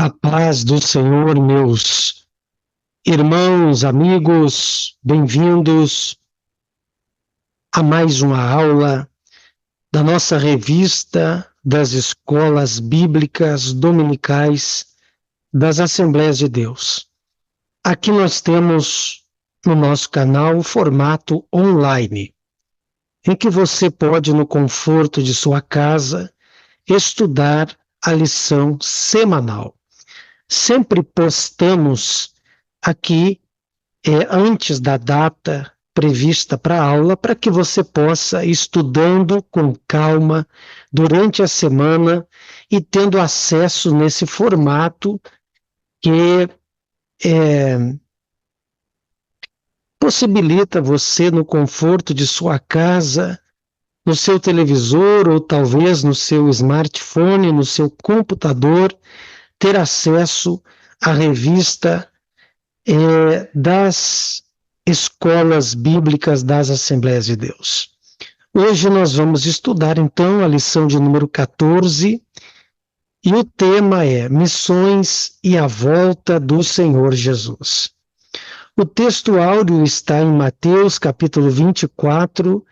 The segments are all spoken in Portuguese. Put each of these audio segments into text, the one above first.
A paz do Senhor, meus irmãos, amigos, bem-vindos a mais uma aula da nossa revista das escolas bíblicas dominicais das Assembleias de Deus. Aqui nós temos no nosso canal o formato online, em que você pode, no conforto de sua casa, estudar a lição semanal. Sempre postamos aqui antes da data prevista para a aula, para que você possa ir estudando com calma durante a semana e tendo acesso nesse formato que possibilita você, no conforto de sua casa, no seu televisor ou talvez no seu smartphone, no seu computador, ter acesso à revista das escolas bíblicas das Assembleias de Deus. Hoje nós vamos estudar então a lição de número 14 e o tema é Missões e a Volta do Senhor Jesus. O texto áureo está em Mateus capítulo 24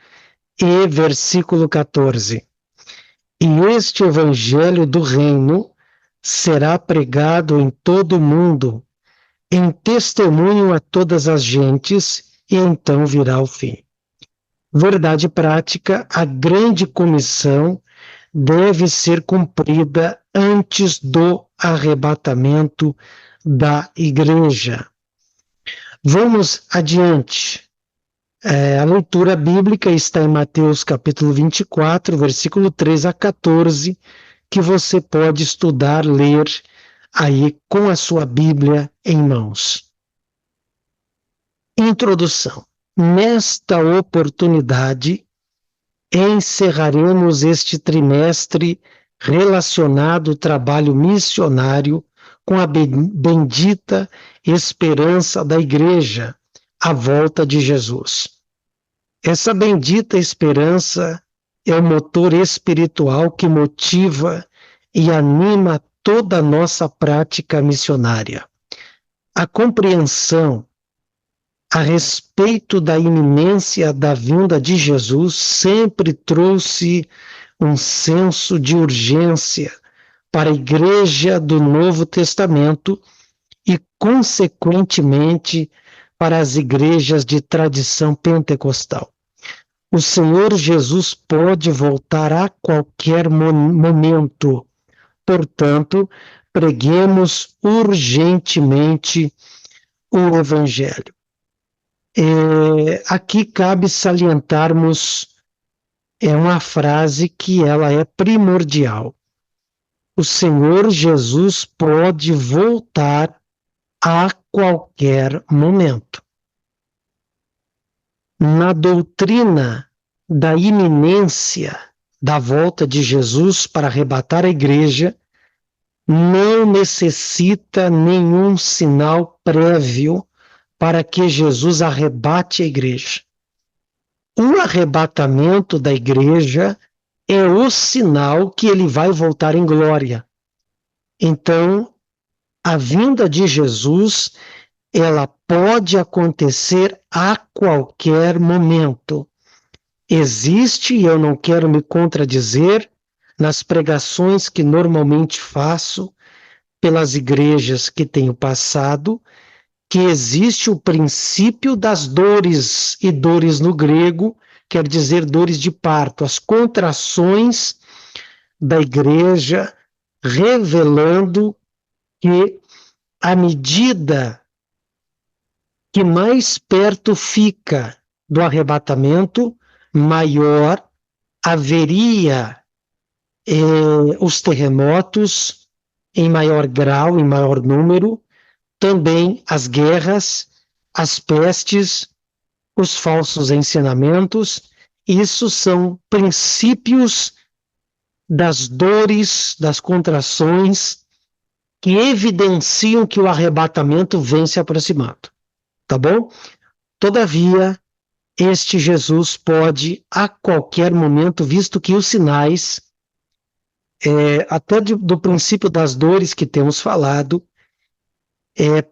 e versículo 14. E este evangelho do reino será pregado em todo o mundo, em testemunho a todas as gentes, e então virá o fim. Verdade prática, a grande comissão deve ser cumprida antes do arrebatamento da igreja. Vamos adiante. A leitura bíblica está em Mateus capítulo 24, versículo 3 a 14, que você pode estudar, ler aí com a sua Bíblia em mãos. Introdução. Nesta oportunidade, encerraremos este trimestre relacionado ao trabalho missionário com a bendita esperança da Igreja, a volta de Jesus. Essa bendita esperança é o motor espiritual que motiva e anima toda a nossa prática missionária. A compreensão a respeito da iminência da vinda de Jesus sempre trouxe um senso de urgência para a Igreja do Novo Testamento e, consequentemente, para as igrejas de tradição pentecostal. O Senhor Jesus pode voltar a qualquer momento. Portanto, preguemos urgentemente o Evangelho. Aqui cabe salientarmos uma frase que ela é primordial. O Senhor Jesus pode voltar a qualquer momento. Na doutrina da iminência da volta de Jesus para arrebatar a igreja, não necessita nenhum sinal prévio para que Jesus arrebate a igreja. O arrebatamento da igreja é o sinal que ele vai voltar em glória. Então, a vinda de Jesus, ela pode acontecer a qualquer momento. Existe, e eu não quero me contradizer, nas pregações que normalmente faço pelas igrejas que tenho passado, que existe o princípio das dores, e dores no grego quer dizer dores de parto, as contrações da igreja, revelando que à medida que mais perto fica do arrebatamento, maior haveria os terremotos em maior grau, em maior número, também as guerras, as pestes, os falsos ensinamentos. Isso são princípios das dores, das contrações, que evidenciam que o arrebatamento vem se aproximando. Tá bom? Todavia, este Jesus pode, a qualquer momento, visto que os sinais até do princípio das dores que temos falado,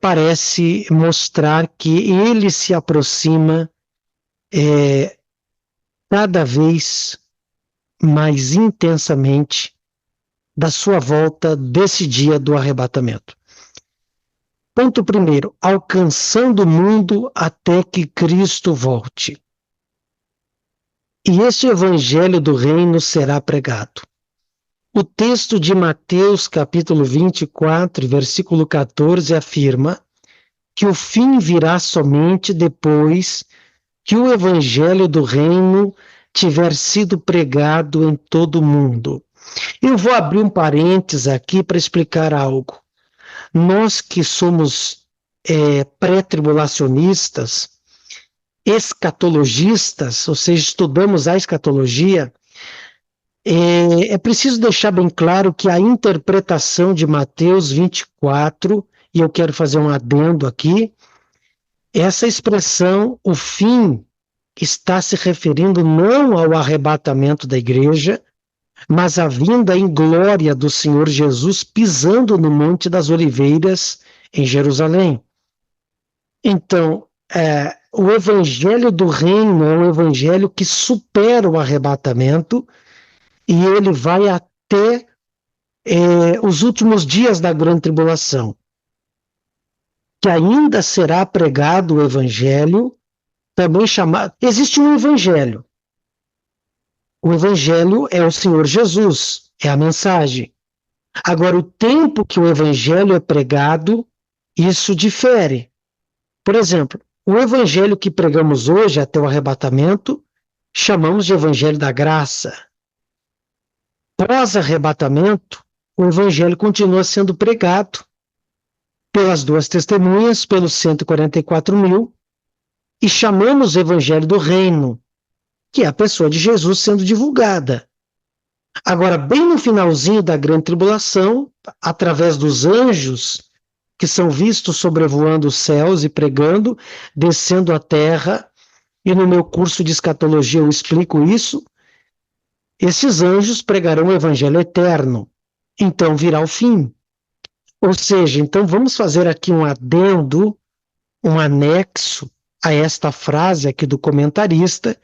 parece mostrar que ele se aproxima cada vez mais intensamente da sua volta desse dia do arrebatamento. Ponto primeiro, alcançando o mundo até que Cristo volte. E este evangelho do reino será pregado. O texto de Mateus, capítulo 24, versículo 14, afirma que o fim virá somente depois que o evangelho do reino tiver sido pregado em todo o mundo. Eu vou abrir um parênteses aqui para explicar algo. Nós que somos pré-tribulacionistas, escatologistas, ou seja, estudamos a escatologia, é preciso deixar bem claro que a interpretação de Mateus 24, e eu quero fazer um adendo aqui, essa expressão, o fim, está se referindo não ao arrebatamento da igreja, mas à vinda em glória do Senhor Jesus pisando no Monte das Oliveiras, em Jerusalém. Então, o evangelho do reino é um evangelho que supera o arrebatamento e ele vai até os últimos dias da grande tribulação, que ainda será pregado o evangelho, também chamado... Existe um evangelho. O evangelho é o Senhor Jesus, é a mensagem. Agora, o tempo que o evangelho é pregado, isso difere. Por exemplo, o evangelho que pregamos hoje até o arrebatamento, chamamos de evangelho da graça. Pós-arrebatamento, o evangelho continua sendo pregado pelas duas testemunhas, pelos 144.000, e chamamos o evangelho do reino, que é a pessoa de Jesus sendo divulgada. Agora, bem no finalzinho da grande tribulação, através dos anjos, que são vistos sobrevoando os céus e pregando, descendo à terra, e no meu curso de escatologia eu explico isso, esses anjos pregarão o evangelho eterno, então virá o fim. Ou seja, então vamos fazer aqui um adendo, um anexo a esta frase aqui do comentarista,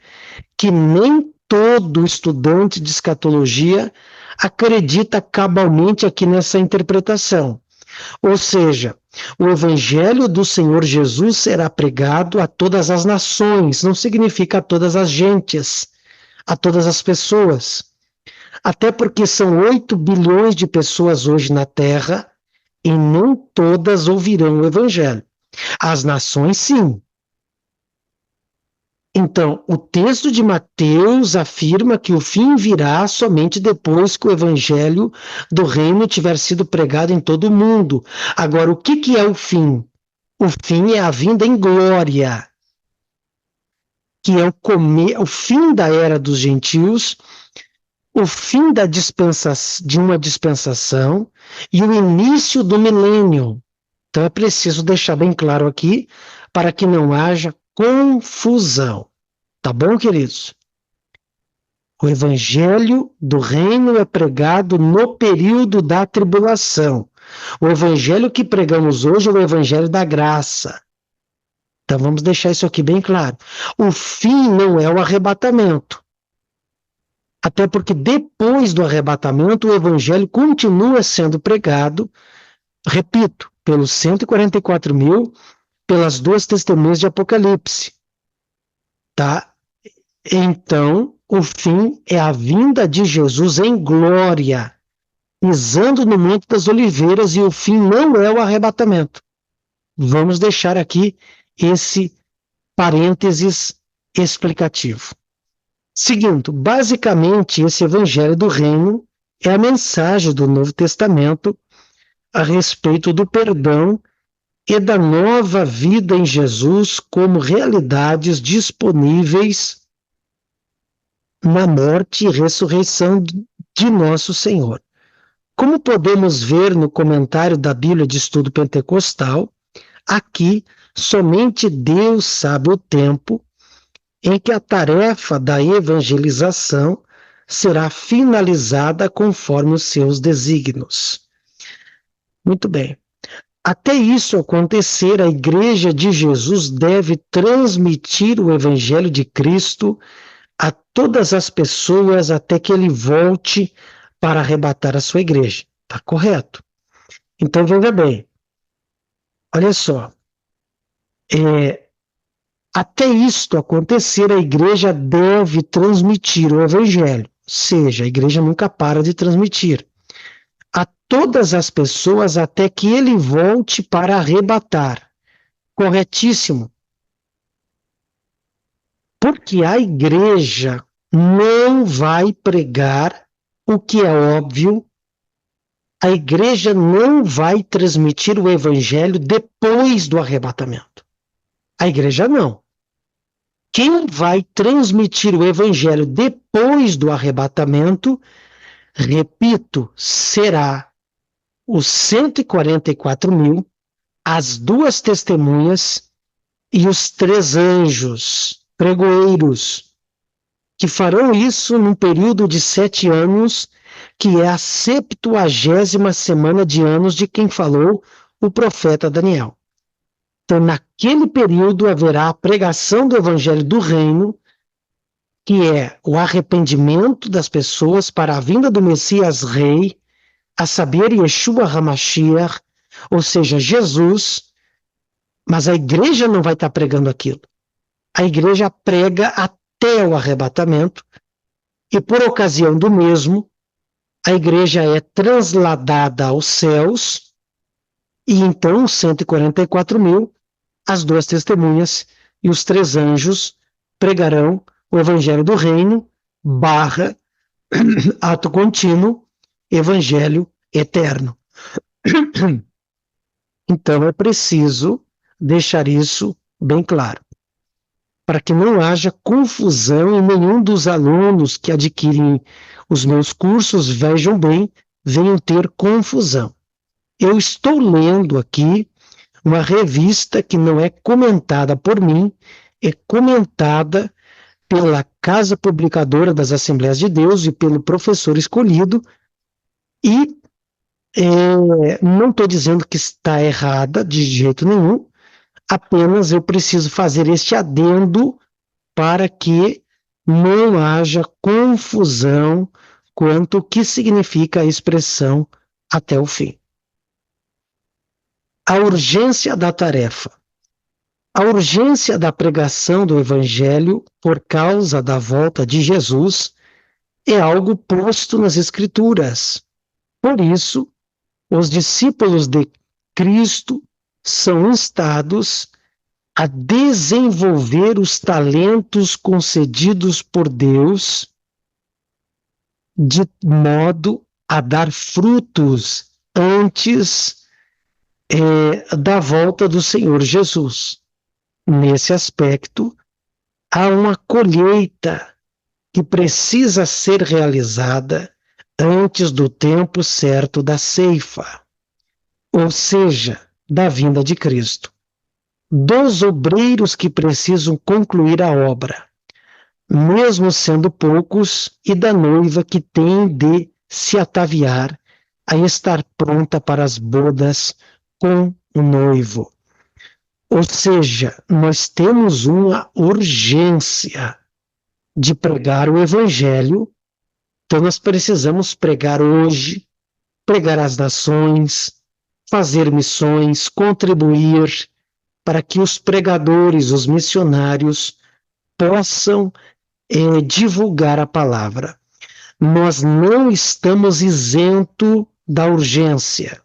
que nem todo estudante de escatologia acredita cabalmente aqui nessa interpretação. Ou seja, o evangelho do Senhor Jesus será pregado a todas as nações, não significa a todas as gentes, a todas as pessoas. Até porque são 8 bilhões de pessoas hoje na Terra e não todas ouvirão o evangelho. As nações, sim. Então, o texto de Mateus afirma que o fim virá somente depois que o evangelho do reino tiver sido pregado em todo o mundo. Agora, o que é o fim? O fim é a vinda em glória, que é o fim da era dos gentios, o fim de uma dispensação e o início do milênio. Então, é preciso deixar bem claro aqui para que não haja confusão. Tá bom, queridos? O evangelho do reino é pregado no período da tribulação. O evangelho que pregamos hoje é o evangelho da graça. Então vamos deixar isso aqui bem claro. O fim não é o arrebatamento. Até porque depois do arrebatamento o evangelho continua sendo pregado, repito, pelos 144.000, pelas duas testemunhas de Apocalipse. Tá? Então, o fim é a vinda de Jesus em glória, pisando no Monte das Oliveiras, e o fim não é o arrebatamento. Vamos deixar aqui esse parênteses explicativo. Seguindo, basicamente, esse evangelho do reino é a mensagem do Novo Testamento a respeito do perdão e da nova vida em Jesus como realidades disponíveis na morte e ressurreição de nosso Senhor. Como podemos ver no comentário da Bíblia de Estudo Pentecostal, aqui somente Deus sabe o tempo em que a tarefa da evangelização será finalizada conforme os seus desígnios. Muito bem. Até isso acontecer, a Igreja de Jesus deve transmitir o Evangelho de Cristo a todas as pessoas até que ele volte para arrebatar a sua igreja. Está correto? Então, veja bem. Olha só. Até isto acontecer, a igreja deve transmitir o Evangelho. Ou seja, a igreja nunca para de transmitir a todas as pessoas até que ele volte para arrebatar. Corretíssimo. Porque a igreja não vai pregar o que é óbvio, a igreja não vai transmitir o evangelho depois do arrebatamento. A igreja não. Quem vai transmitir o evangelho depois do arrebatamento, repito, será os 144.000, as 2 testemunhas e os 3 anjos pregoeiros, que farão isso num período de 7 anos, que é a 70ª semana de anos de quem falou o profeta Daniel. Então, naquele período haverá a pregação do evangelho do reino, que é o arrependimento das pessoas para a vinda do Messias Rei, a saber, Yeshua HaMashiach, ou seja, Jesus, mas a igreja não vai estar pregando aquilo. A igreja prega até o arrebatamento, e por ocasião do mesmo, a igreja é transladada aos céus, e então os 144.000, as 2 testemunhas e os 3 anjos pregarão o evangelho do reino, ato contínuo, evangelho eterno. Então é preciso deixar isso bem claro, para que não haja confusão e nenhum dos alunos que adquirem os meus cursos, vejam bem, venham ter confusão. Eu estou lendo aqui uma revista que não é comentada por mim, é comentada pela Casa Publicadora das Assembleias de Deus e pelo professor escolhido, e não estou dizendo que está errada de jeito nenhum, apenas eu preciso fazer este adendo para que não haja confusão quanto ao que significa a expressão até o fim. A urgência da tarefa. A urgência da pregação do Evangelho por causa da volta de Jesus é algo posto nas Escrituras. Por isso, os discípulos de Cristo são instados a desenvolver os talentos concedidos por Deus de modo a dar frutos antes da volta do Senhor Jesus. Nesse aspecto, há uma colheita que precisa ser realizada antes do tempo certo da ceifa, ou seja, da vinda de Cristo. Dos obreiros que precisam concluir a obra, mesmo sendo poucos, e da noiva que tem de se ataviar a estar pronta para as bodas com o noivo. Ou seja, nós temos uma urgência de pregar o Evangelho, então nós precisamos pregar hoje, pregar às nações, fazer missões, contribuir para que os pregadores, os missionários, possam divulgar a palavra. Nós não estamos isentos da urgência.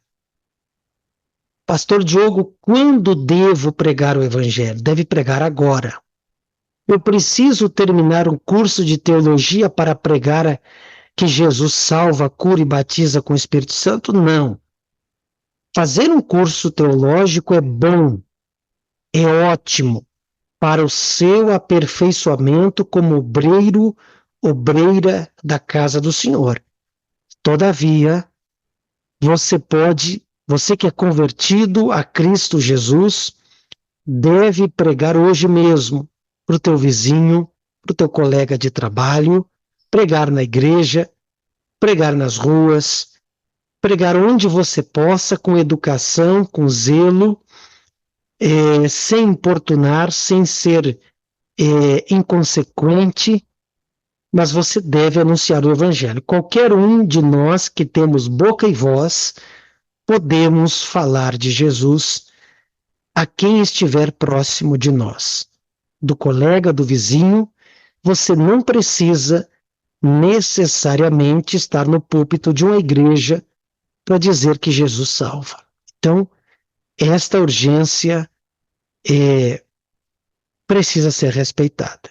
Pastor Diogo, quando devo pregar o Evangelho? Deve pregar agora. Eu preciso terminar um curso de teologia para pregar que Jesus salva, cura e batiza com o Espírito Santo? Não. Fazer um curso teológico é bom, é ótimo, para o seu aperfeiçoamento como obreiro, obreira da casa do Senhor. Todavia, você que é convertido a Cristo Jesus, deve pregar hoje mesmo para o teu vizinho, para o teu colega de trabalho, pregar na igreja, pregar nas ruas, pregar onde você possa, com educação, com zelo, sem importunar, sem ser inconsequente, mas você deve anunciar o evangelho. Qualquer um de nós que temos boca e voz, podemos falar de Jesus a quem estiver próximo de nós. Do colega, do vizinho, você não precisa necessariamente estar no púlpito de uma igreja para dizer que Jesus salva. Então, esta urgência precisa ser respeitada.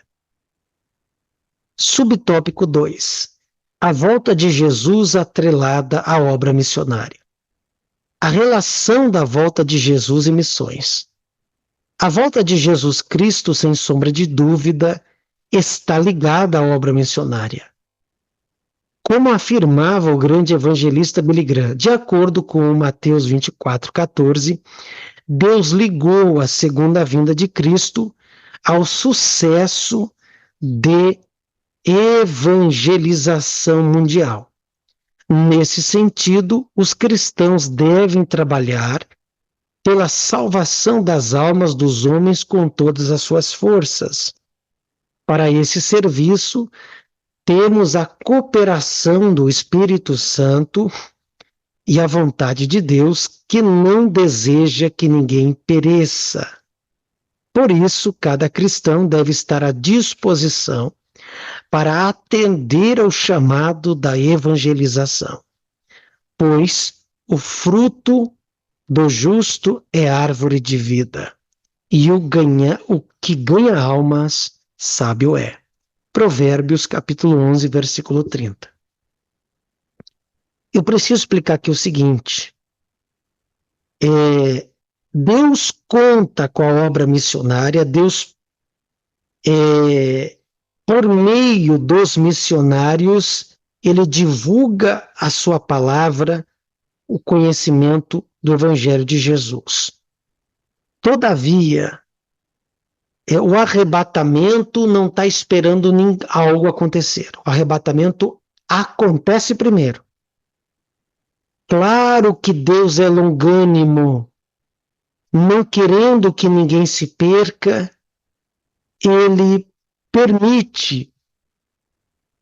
Subtópico 2. A volta de Jesus atrelada à obra missionária. A relação da volta de Jesus e missões. A volta de Jesus Cristo, sem sombra de dúvida, está ligada à obra missionária. Como afirmava o grande evangelista Billy Graham, de acordo com Mateus 24:14, Deus ligou a segunda vinda de Cristo ao sucesso de evangelização mundial. Nesse sentido, os cristãos devem trabalhar pela salvação das almas dos homens com todas as suas forças. Para esse serviço, temos a cooperação do Espírito Santo e a vontade de Deus, que não deseja que ninguém pereça. Por isso, cada cristão deve estar à disposição para atender ao chamado da evangelização, pois o fruto do justo é árvore de vida, e o que ganha almas, sábio é. Provérbios, capítulo 11, versículo 30. Eu preciso explicar aqui o seguinte. Deus conta com a obra missionária, Deus, por meio dos missionários, ele divulga a sua palavra, o conhecimento do Evangelho de Jesus. Todavia, o arrebatamento não está esperando algo acontecer. O arrebatamento acontece primeiro. Claro que Deus é longânimo, não querendo que ninguém se perca, ele permite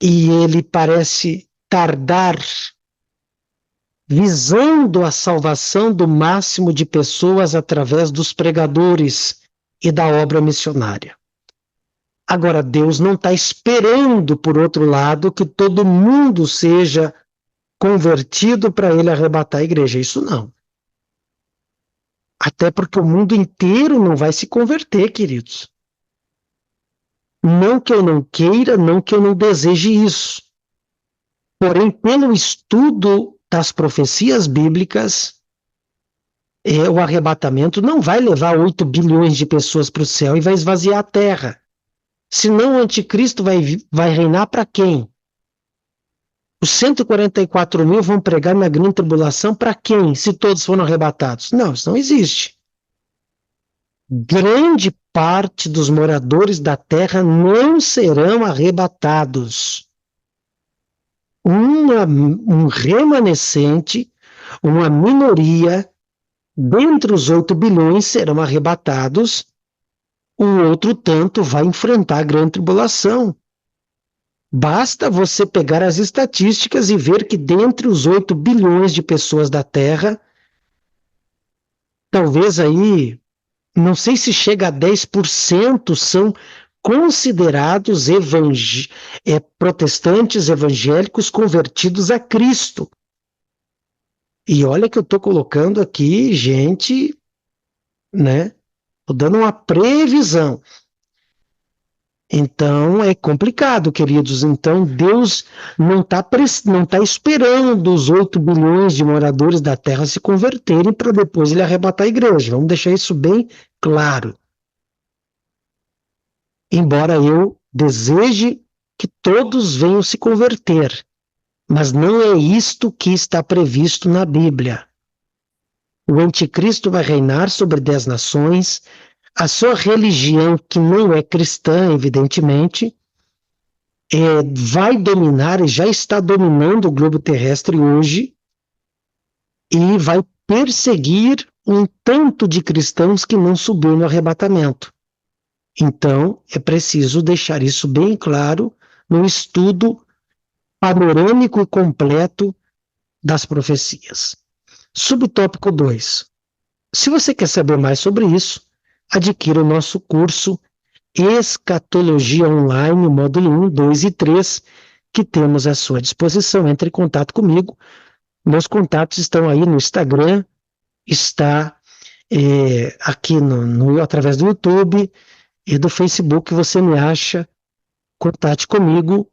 e ele parece tardar, visando a salvação do máximo de pessoas através dos pregadores e da obra missionária. Agora, Deus não está esperando, por outro lado, que todo mundo seja convertido para ele arrebatar a igreja. Isso não. Até porque o mundo inteiro não vai se converter, queridos. Não que eu não queira, não que eu não deseje isso. Porém, pelo estudo das profecias bíblicas, o arrebatamento não vai levar 8 bilhões de pessoas para o céu e vai esvaziar a terra. Senão o anticristo vai reinar para quem? Os 144 mil vão pregar na grande tribulação para quem? Se todos foram arrebatados. Não, isso não existe. Grande parte dos moradores da terra não serão arrebatados. Um remanescente, uma minoria, dentre os 8 bilhões serão arrebatados, o outro tanto vai enfrentar a grande tribulação. Basta você pegar as estatísticas e ver que dentre os 8 bilhões de pessoas da Terra, talvez aí, não sei se chega a 10%, são considerados protestantes evangélicos convertidos a Cristo. E olha que eu estou colocando aqui gente, né? Estou dando uma previsão. Então é complicado, queridos. Então Deus não tá esperando os 8 bilhões de moradores da Terra se converterem para depois ele arrebatar a igreja. Vamos deixar isso bem claro. Embora eu deseje que todos venham se converter, mas não é isto que está previsto na Bíblia. O anticristo vai reinar sobre 10 nações. A sua religião, que não é cristã, evidentemente, vai dominar e já está dominando o globo terrestre hoje e vai perseguir um tanto de cristãos que não subiu no arrebatamento. Então, é preciso deixar isso bem claro no estudo panorâmico e completo das profecias. Subtópico 2. Se você quer saber mais sobre isso, adquira o nosso curso Escatologia Online, módulo 1, 2 e 3, que temos à sua disposição. Entre em contato comigo. Meus contatos estão aí no Instagram, está aqui através do YouTube e do Facebook. Você me acha, contate comigo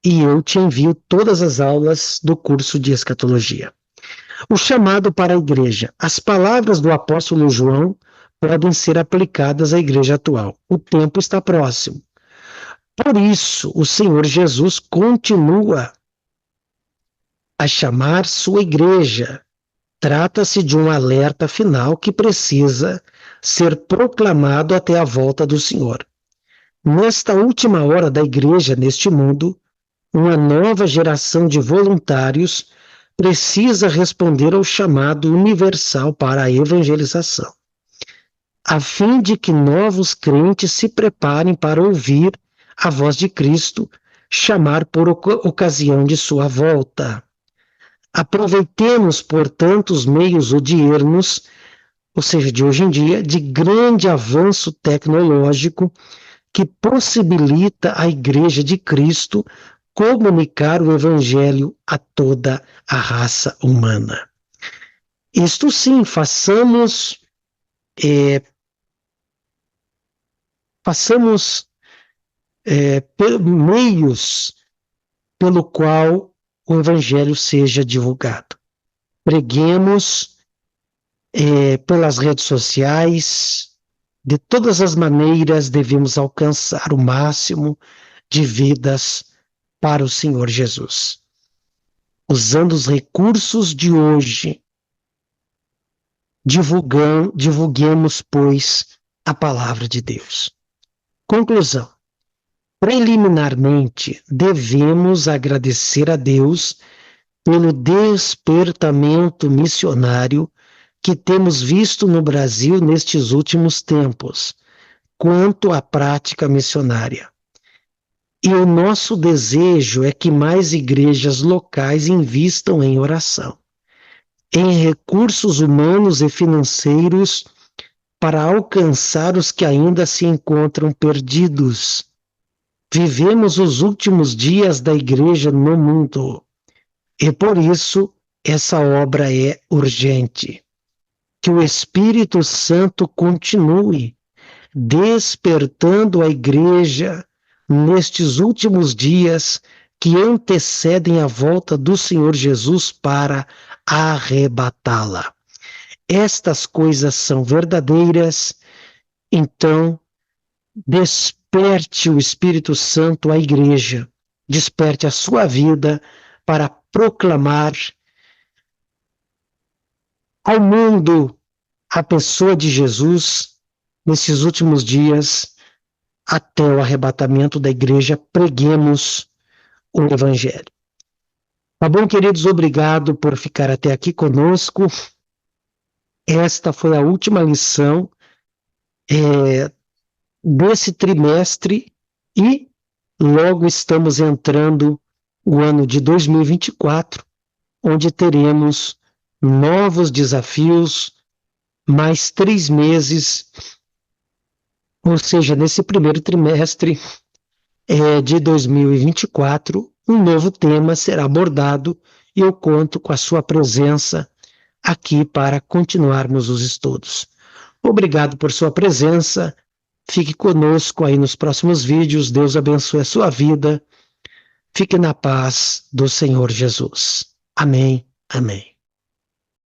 e eu te envio todas as aulas do curso de Escatologia. O chamado para a igreja. As palavras do apóstolo João podem ser aplicadas à igreja atual. O tempo está próximo. Por isso, o Senhor Jesus continua a chamar sua igreja. Trata-se de um alerta final que precisa ser proclamado até a volta do Senhor. Nesta última hora da igreja neste mundo, uma nova geração de voluntários precisa responder ao chamado universal para a evangelização, a fim de que novos crentes se preparem para ouvir a voz de Cristo chamar por ocasião de sua volta. Aproveitemos, portanto, os meios odiernos, ou seja, de hoje em dia, de grande avanço tecnológico que possibilita à Igreja de Cristo comunicar o Evangelho a toda a raça humana. Isto sim, façamos meios pelo qual o Evangelho seja divulgado. Preguemos pelas redes sociais, de todas as maneiras devemos alcançar o máximo de vidas para o Senhor Jesus. Usando os recursos de hoje, divulguemos, pois, a palavra de Deus. Conclusão. Preliminarmente, devemos agradecer a Deus pelo despertamento missionário que temos visto no Brasil nestes últimos tempos, quanto à prática missionária. E o nosso desejo é que mais igrejas locais invistam em oração, em recursos humanos e financeiros para alcançar os que ainda se encontram perdidos. Vivemos os últimos dias da igreja no mundo e por isso essa obra é urgente. Que o Espírito Santo continue despertando a igreja nestes últimos dias que antecedem a volta do Senhor Jesus para arrebatá-la. Estas coisas são verdadeiras, então desperte o Espírito Santo à igreja, desperte a sua vida para proclamar ao mundo a pessoa de Jesus nesses últimos dias, até o arrebatamento da igreja. Preguemos o Evangelho. Tá bom, queridos? Obrigado por ficar até aqui conosco. Esta foi a última lição desse trimestre e logo estamos entrando o ano de 2024, onde teremos novos desafios, mais 3 meses, ou seja, nesse primeiro trimestre de 2024, um novo tema será abordado e eu conto com a sua presença aqui para continuarmos os estudos. Obrigado por sua presença, fique conosco aí nos próximos vídeos, Deus abençoe a sua vida, fique na paz do Senhor Jesus. Amém, amém.